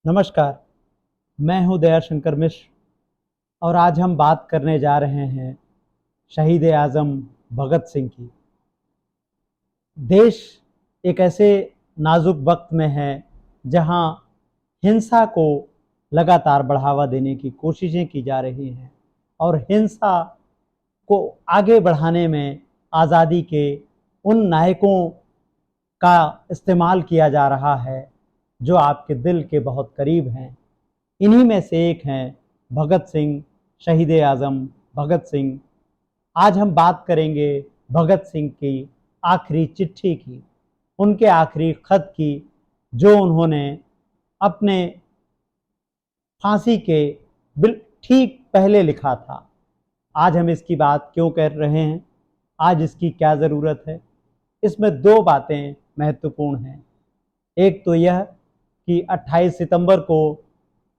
नमस्कार, मैं हूं दया शंकर मिश्र और आज हम बात करने जा रहे हैं शहीद आज़म भगत सिंह की। देश एक ऐसे नाजुक वक्त में है जहां हिंसा को लगातार बढ़ावा देने की कोशिशें की जा रही हैं और हिंसा को आगे बढ़ाने में आज़ादी के उन नायकों का इस्तेमाल किया जा रहा है जो आपके दिल के बहुत करीब हैं। इन्हीं में से एक हैं भगत सिंह, शहीद आज़म भगत सिंह। आज हम बात करेंगे भगत सिंह की आखिरी चिट्ठी की, उनके आखिरी खत की, जो उन्होंने अपने फांसी के ठीक पहले लिखा था। आज हम इसकी बात क्यों कर रहे हैं, आज इसकी क्या ज़रूरत है? इसमें दो बातें महत्वपूर्ण हैं। एक तो यह कि 28 सितंबर को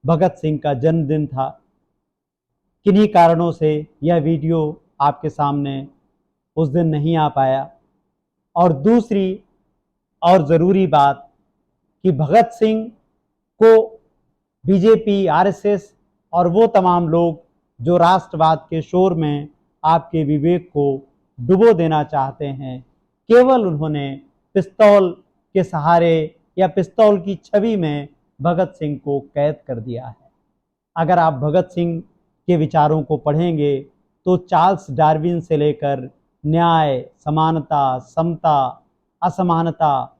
भगत सिंह का जन्मदिन था। किन्हीं कारणों से यह वीडियो आपके सामने उस दिन नहीं आ पाया। और दूसरी और ज़रूरी बात कि भगत सिंह को बीजेपी, आरएसएस और वो तमाम लोग जो राष्ट्रवाद के शोर में आपके विवेक को डुबो देना चाहते हैं, केवल उन्होंने पिस्तौल के सहारे या पिस्तौल की छवि में भगत सिंह को कैद कर दिया है। अगर आप भगत सिंह के विचारों को पढ़ेंगे तो चार्ल्स डार्विन से लेकर न्याय, समानता, समता, असमानता,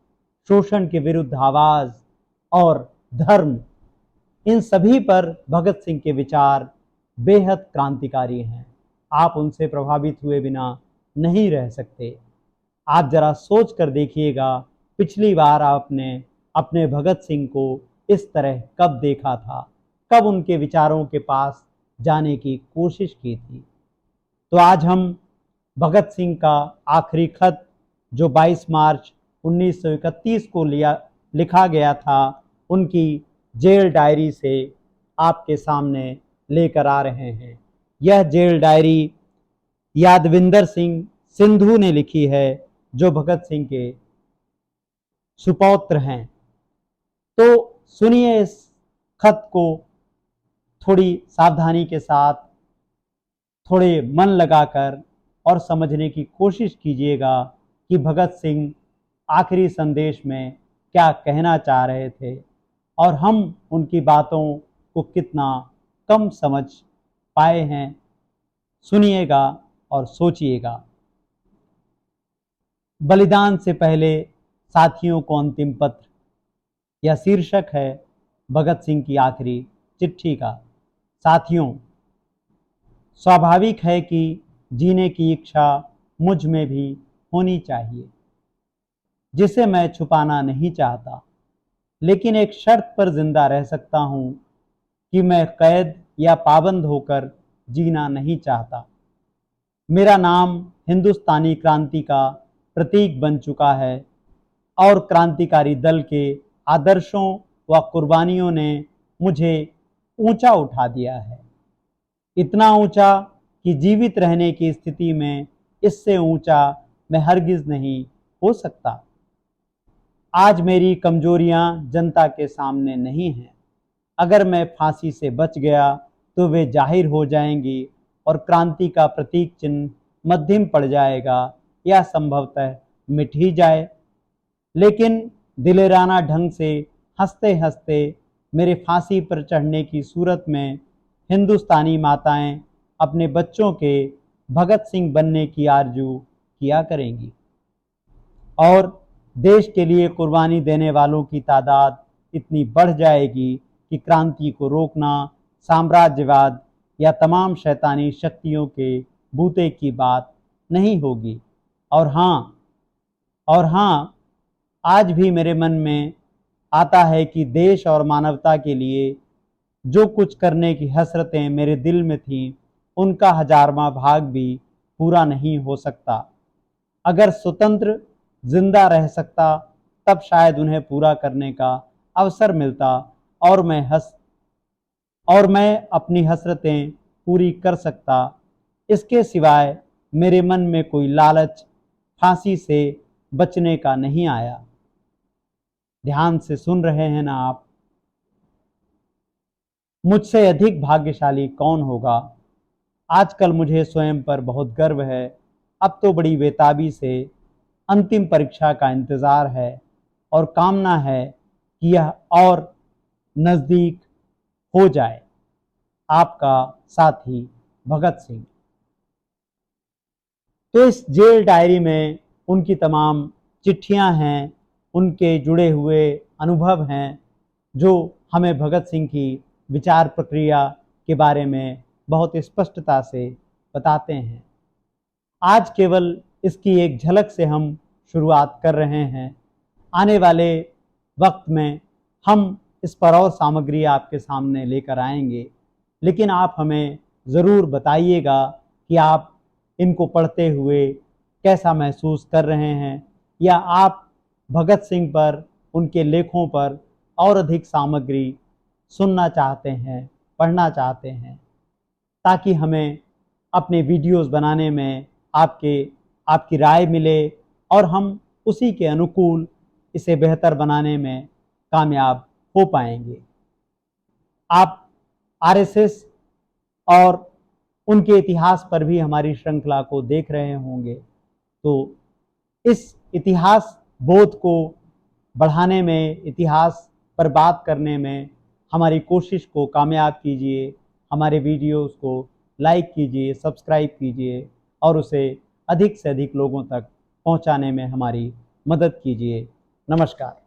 शोषण के विरुद्ध आवाज़ और धर्म, इन सभी पर भगत सिंह के विचार बेहद क्रांतिकारी हैं। आप उनसे प्रभावित हुए बिना नहीं रह सकते। आप जरा सोच कर देखिएगा, पिछली बार आपने अपने भगत सिंह को इस तरह कब देखा था, कब उनके विचारों के पास जाने की कोशिश की थी। तो आज हम भगत सिंह का आखिरी खत, जो 22 मार्च 1931 को लिखा गया था, उनकी जेल डायरी से आपके सामने लेकर आ रहे हैं। यह जेल डायरी यादविंदर सिंह सिंधु ने लिखी है, जो भगत सिंह के सुपौत्र हैं। तो सुनिए इस खत को थोड़ी सावधानी के साथ, थोड़े मन लगाकर और समझने की कोशिश कीजिएगा कि भगत सिंह आखिरी संदेश में क्या कहना चाह रहे थे और हम उनकी बातों को कितना कम समझ पाए हैं। सुनिएगा और सोचिएगा। बलिदान से पहले साथियों को अंतिम पत्र, यह शीर्षक है भगत सिंह की आखिरी चिट्ठी का। साथियों, स्वाभाविक है कि जीने की इच्छा मुझ में भी होनी चाहिए, जिसे मैं छुपाना नहीं चाहता, लेकिन एक शर्त पर जिंदा रह सकता हूं कि मैं कैद या पाबंद होकर जीना नहीं चाहता। मेरा नाम हिंदुस्तानी क्रांति का प्रतीक बन चुका है और क्रांतिकारी दल के आदर्शों व कुर्बानियों ने मुझे ऊंचा उठा दिया है, इतना ऊंचा कि जीवित रहने की स्थिति में इससे ऊंचा मैं हरगिज नहीं हो सकता। आज मेरी कमजोरियां जनता के सामने नहीं हैं। अगर मैं फांसी से बच गया तो वे जाहिर हो जाएंगी और क्रांति का प्रतीक चिन्ह मध्यम पड़ जाएगा या संभवतः मिट ही जाए। लेकिन दिलेराना ढंग से हंसते हंसते मेरे फांसी पर चढ़ने की सूरत में हिंदुस्तानी माताएं अपने बच्चों के भगत सिंह बनने की आरजू किया करेंगी और देश के लिए कुर्बानी देने वालों की तादाद इतनी बढ़ जाएगी कि क्रांति को रोकना साम्राज्यवाद या तमाम शैतानी शक्तियों के बूते की बात नहीं होगी। और हाँ, आज भी मेरे मन में आता है कि देश और मानवता के लिए जो कुछ करने की हसरतें मेरे दिल में थीं, उनका हजारवां भाग भी पूरा नहीं हो सकता। अगर स्वतंत्र जिंदा रह सकता तब शायद उन्हें पूरा करने का अवसर मिलता और मैं अपनी हसरतें पूरी कर सकता। इसके सिवाय मेरे मन में कोई लालच फांसी से बचने का नहीं आया। ध्यान से सुन रहे हैं ना आप? मुझसे अधिक भाग्यशाली कौन होगा। आजकल मुझे स्वयं पर बहुत गर्व है। अब तो बड़ी बेताबी से अंतिम परीक्षा का इंतज़ार है और कामना है कि यह और नज़दीक हो जाए। आपका साथी भगत सिंह। तो इस जेल डायरी में उनकी तमाम चिट्ठियां हैं, उनके जुड़े हुए अनुभव हैं, जो हमें भगत सिंह की विचार प्रक्रिया के बारे में बहुत स्पष्टता से बताते हैं। आज केवल इसकी एक झलक से हम शुरुआत कर रहे हैं। आने वाले वक्त में हम इस पर और सामग्री आपके सामने लेकर आएंगे, लेकिन आप हमें ज़रूर बताइएगा कि आप इनको पढ़ते हुए कैसा महसूस कर रहे हैं, या आप भगत सिंह पर, उनके लेखों पर और अधिक सामग्री सुनना चाहते हैं, पढ़ना चाहते हैं, ताकि हमें अपने वीडियोस बनाने में आपकी राय मिले और हम उसी के अनुकूल इसे बेहतर बनाने में कामयाब हो पाएंगे। आप आरएसएस और उनके इतिहास पर भी हमारी श्रृंखला को देख रहे होंगे, तो इस इतिहास बोध को बढ़ाने में, इतिहास पर बात करने में हमारी कोशिश को कामयाब कीजिए। हमारे वीडियोस को लाइक कीजिए, सब्सक्राइब कीजिए और उसे अधिक से अधिक लोगों तक पहुंचाने में हमारी मदद कीजिए। नमस्कार।